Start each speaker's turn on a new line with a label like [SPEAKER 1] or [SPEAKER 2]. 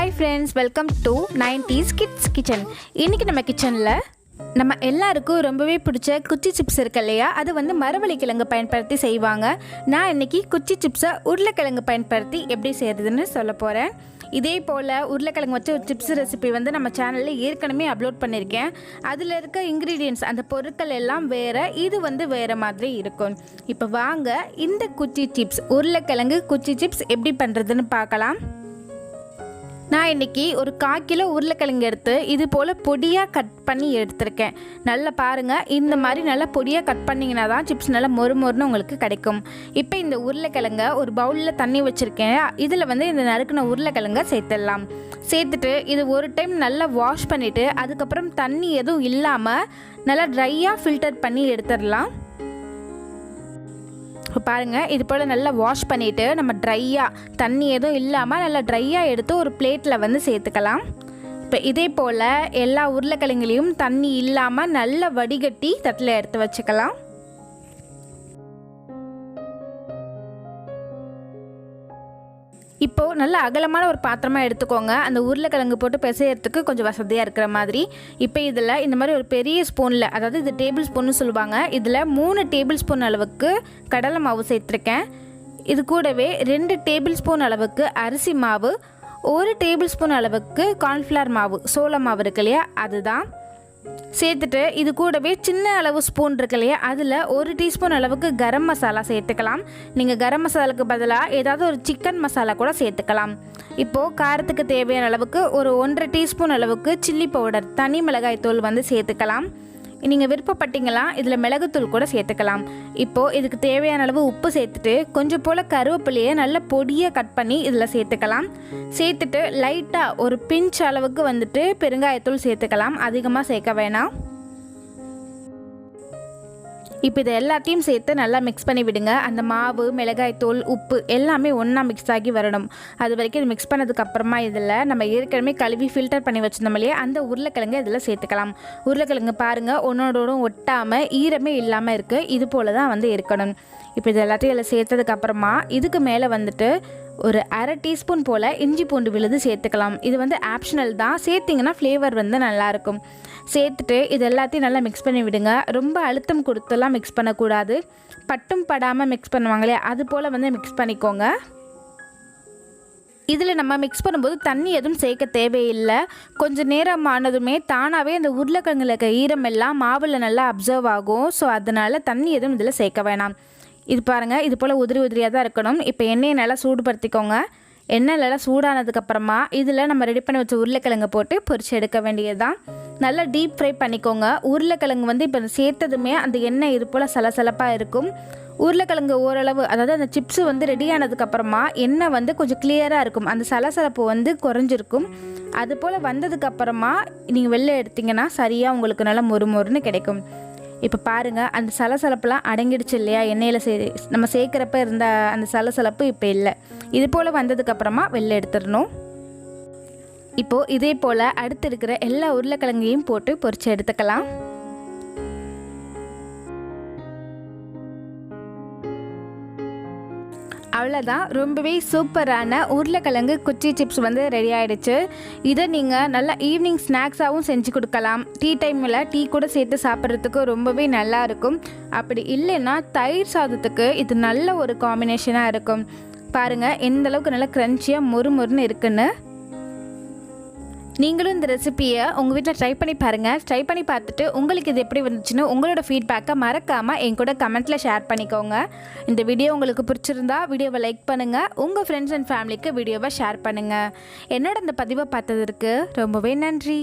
[SPEAKER 1] Hi friends, welcome to 90s Kids Kitchen. இன்னைக்கு நம்ம கிச்சன்ல நம்ம எல்லாருக்கும் ரொம்பவே பிடிச்ச குச்சி சிப்ஸ் இருக்கு இல்லையா, அது வந்து மரவள்ளி கிழங்கு பயன்படுத்தி செய்வாங்க. நான் இன்னைக்கு குச்சி சிப்ஸை உருளைக்கிழங்கு பயன்படுத்தி எப்படி செய்யறதுன்னு சொல்ல போகிறேன். இதே போல் உருளைக்கிழங்கு வச்சு ஒரு சிப்ஸ் ரெசிபி வந்து நம்ம சேனலில் ஏற்கனவே அப்லோட் பண்ணியிருக்கேன். அதில் இருக்க இன்க்ரீடியன்ட்ஸ் அந்த பொருட்கள் எல்லாம் வேறு, இது வந்து வேறு மாதிரி இருக்கும். இப்போ வாங்க இந்த குச்சி சிப்ஸ் உருளைக்கிழங்கு குச்சி சிப்ஸ் எப்படி பண்ணுறதுன்னு பார்க்கலாம். நான் இன்றைக்கி ஒரு 1/4 கிலோ உருளைக்கிழங்கு எடுத்து இது போல் பொடியாக கட் பண்ணி எடுத்திருக்கேன். நல்லா பாருங்கள், இந்த மாதிரி நல்லா பொடியாக கட் பண்ணிங்கன்னா தான் சிப்ஸ் நல்லா மொறுமொறுன்னு உங்களுக்கு கிடைக்கும். இப்போ இந்த உருளைக்கிழங்கை ஒரு பவுலில் தண்ணி வச்சுருக்கேன். இதில் வந்து இந்த நறுக்கின உருளைக்கிழங்கை சேர்த்துடலாம். சேர்த்துட்டு இது ஒரு டைம் நல்லா வாஷ் பண்ணிவிட்டு அதுக்கப்புறம் தண்ணி எதுவும் இல்லாமல் நல்லா ட்ரையாக ஃபில்டர் பண்ணி எடுத்துடலாம். இப்போ பாருங்கள், இது போல் நல்லா வாஷ் பண்ணிவிட்டு நம்ம ட்ரையாக தண்ணி எதுவும் இல்லாமல் நல்லா ட்ரையாக எடுத்து ஒரு பிளேட்டில் வந்து சேர்த்துக்கலாம். இப்போ இதே போல் எல்லா உருளைக்கிழங்குலையும் தண்ணி இல்லாமல் நல்லா வடிகட்டி தட்டில் எடுத்து வச்சுக்கலாம். இப்போது நல்ல அகலமான ஒரு பாத்திரமாக எடுத்துக்கோங்க, அந்த உருளைக்கிழங்கு போட்டு பிசையறதுக்கு கொஞ்சம் வசதியாக இருக்கிற மாதிரி. இப்போ இதில் இந்த மாதிரி ஒரு பெரிய ஸ்பூனில், அதாவது இது டேபிள் ஸ்பூன்னு சொல்லுவாங்க, இதில் 3 டேபிள் ஸ்பூன் அளவுக்கு கடலை மாவு சேர்த்துருக்கேன். இது கூடவே 2 டேபிள் ஸ்பூன் அளவுக்கு அரிசி மாவு, 1 டேபிள் ஸ்பூன் அளவுக்கு கார்ன்ஃப்ளவர் மாவு, சோள மாவு இருக்கு இல்லையா, அதுதான் சேர்த்துட்டு இது கூடவே சின்ன அளவு ஸ்பூன் இருக்கு இல்லையா, அதில் 1 டீஸ்பூன் அளவுக்கு கரம் மசாலா சேர்த்துக்கலாம். நீங்கள் கரம் மசாலாவுக்கு பதிலாக ஏதாவது ஒரு சிக்கன் மசாலா கூட சேர்த்துக்கலாம். இப்போது காரத்துக்கு தேவையான அளவுக்கு ஒரு 1.5 டீஸ்பூன் அளவுக்கு சில்லி பவுடர், தனி மிளகாய் தூள் வந்து சேர்த்துக்கலாம். நீங்கள் விருப்பப்பட்டீங்களா இதில் மிளகுத்தூள் கூட சேர்த்துக்கலாம். இப்போது இதுக்கு தேவையான அளவு உப்பு சேர்த்துட்டு கொஞ்சம் போல் கருவேப்பிலையை நல்ல பொடியாக கட் பண்ணி இதில் சேர்த்துக்கலாம். சேர்த்துட்டு லைட்டாக ஒரு பிஞ்ச் அளவுக்கு வந்துட்டு பெருங்காயத்தூள் சேர்த்துக்கலாம், அதிகமாக சேர்க்க வேணாம். இப்போ இதை எல்லாத்தையும் சேர்த்து நல்லா மிக்ஸ் பண்ணி விடுங்க. அந்த மாவு, மிளகாய்த்தூள், உப்பு எல்லாமே ஒன்றா மிக்ஸ் ஆகி வரணும். அது வரைக்கும் இது மிக்ஸ் பண்ணதுக்கப்புறமா இதில் நம்ம ஏற்கனவே கழுவி ஃபில்டர் பண்ணி வச்சுருந்தோம் இல்லையா, அந்த உருளைக்கிழங்கு இதில் சேர்த்துக்கலாம். உருளைக்கிழங்கு பாருங்கள், ஒன்றோடோடும் ஒட்டாமல் ஈரமே இல்லாமல் இருக்குது. இது போல் தான் வந்து இருக்கணும். இப்போ இது எல்லாத்தையும் இதில் சேர்த்ததுக்கப்புறமா இதுக்கு மேலே வந்துட்டு ஒரு 1/2 டீஸ்பூன் போல் இஞ்சி பூண்டு விழுது சேர்த்துக்கலாம். இது வந்து ஆப்ஷனல் தான், சேர்த்திங்கன்னா ஃப்ளேவர் வந்து நல்லாயிருக்கும். சேர்த்துட்டு இது எல்லாத்தையும் நல்லா மிக்ஸ் பண்ணி விடுங்க. ரொம்ப அழுத்தம் கொடுத்துலாம் மிக்ஸ் பண்ணக்கூடாது, பட்டும் படாமல் மிக்ஸ் பண்ணுவாங்களே அது போல் வந்து மிக்ஸ் பண்ணிக்கோங்க. இதில் நம்ம மிக்ஸ் பண்ணும்போது தண்ணி எதுவும் சேர்க்க தேவையில்லை. கொஞ்சம் நேரம் ஆனதுமே தானாகவே அந்த உருளைக்கிழங்குல இருக்க ஈரம் எல்லாம் மாவில் நல்லா அப்சர்வ் ஆகும். ஸோ அதனால் தண்ணி எதுவும் இதில் சேர்க்க வேணாம். இது பாருங்கள், இது போல் உதிரி உதிரியாக தான் இருக்கணும். இப்போ எண்ணெயை நல்லா சூடுபடுத்திக்கோங்க. எண்ணெய் நல்லா சூடானதுக்கப்புறமா இதில் நம்ம ரெடி பண்ணி வச்ச உருளைக்கிழங்கு போட்டு பொரிச்சு எடுக்க வேண்டியது தான். நல்லா டீப் ஃப்ரை பண்ணிக்கோங்க. உருளைக்கிழங்கு வந்து இப்போ சேர்த்ததுமே அந்த எண்ணெய் இது போல் சலசலப்பாக இருக்கும். உருளைக்கிழங்கு ஓரளவு, அதாவது அந்த சிப்ஸு வந்து ரெடி ஆனதுக்கப்புறமா எண்ணெய் வந்து கொஞ்சம் கிளியராக இருக்கும், அந்த சலசலப்பு வந்து குறைஞ்சிருக்கும். அது போல் வந்ததுக்கப்புறமா நீங்கள் வெளில எடுத்திங்கன்னா சரியாக உங்களுக்கு நல்லா மொறுமொறுன்னு கிடைக்கும். இப்போ பாருங்கள், அந்த சலசலப்புலாம் அடங்கிடுச்சு இல்லையா, எண்ணெயில் நம்ம சேர்க்குறப்ப இருந்த அந்த சலசலப்பு இப்போ இல்லை. இது போல் வந்ததுக்கப்புறமா வெளில எடுத்துடணும். இப்போது இதே போல் அடுத்து இருக்கிற எல்லா உருளைக்கிழங்கையும் போட்டு பொரிச்சு எடுத்துக்கலாம். அவ்வளோதான், ரொம்பவே சூப்பரான உருளைக்கிழங்கு குச்சி சிப்ஸ் வந்து ரெடி ஆகிடுச்சு. இதை நீங்கள் நல்லா ஈவினிங் ஸ்நாக்ஸாகவும் செஞ்சு கொடுக்கலாம். டீ டைமில் டீ கூட சேர்த்து சாப்பிட்றதுக்கு ரொம்பவே நல்லாயிருக்கும். அப்படி இல்லைன்னா தயிர் சாதத்துக்கு இது நல்ல ஒரு காம்பினேஷனாக இருக்கும். பாருங்கள் எந்த அளவுக்கு நல்லா க்ரன்ச்சியாக மொறுமொறுன்னு இருக்குன்னு. நீங்களும் இந்த ரெசிப்பியை உங்கள் வீட்டில் ட்ரை பண்ணி பாருங்கள். ட்ரை பண்ணி பார்த்துட்டு உங்களுக்கு இது எப்படி வந்துச்சுன்னு உங்களோட ஃபீட்பேக்கை மறக்காமல் என் கூட கமெண்ட்டில் ஷேர் பண்ணிக்கோங்க. இந்த வீடியோ உங்களுக்கு பிடிச்சிருந்தா வீடியோவை லைக் பண்ணுங்கள், உங்கள் ஃப்ரெண்ட்ஸ் அண்ட் ஃபேமிலிக்கு வீடியோவை ஷேர் பண்ணுங்கள். என்னோட இந்த பதிவை பார்த்ததற்கு ரொம்பவே நன்றி.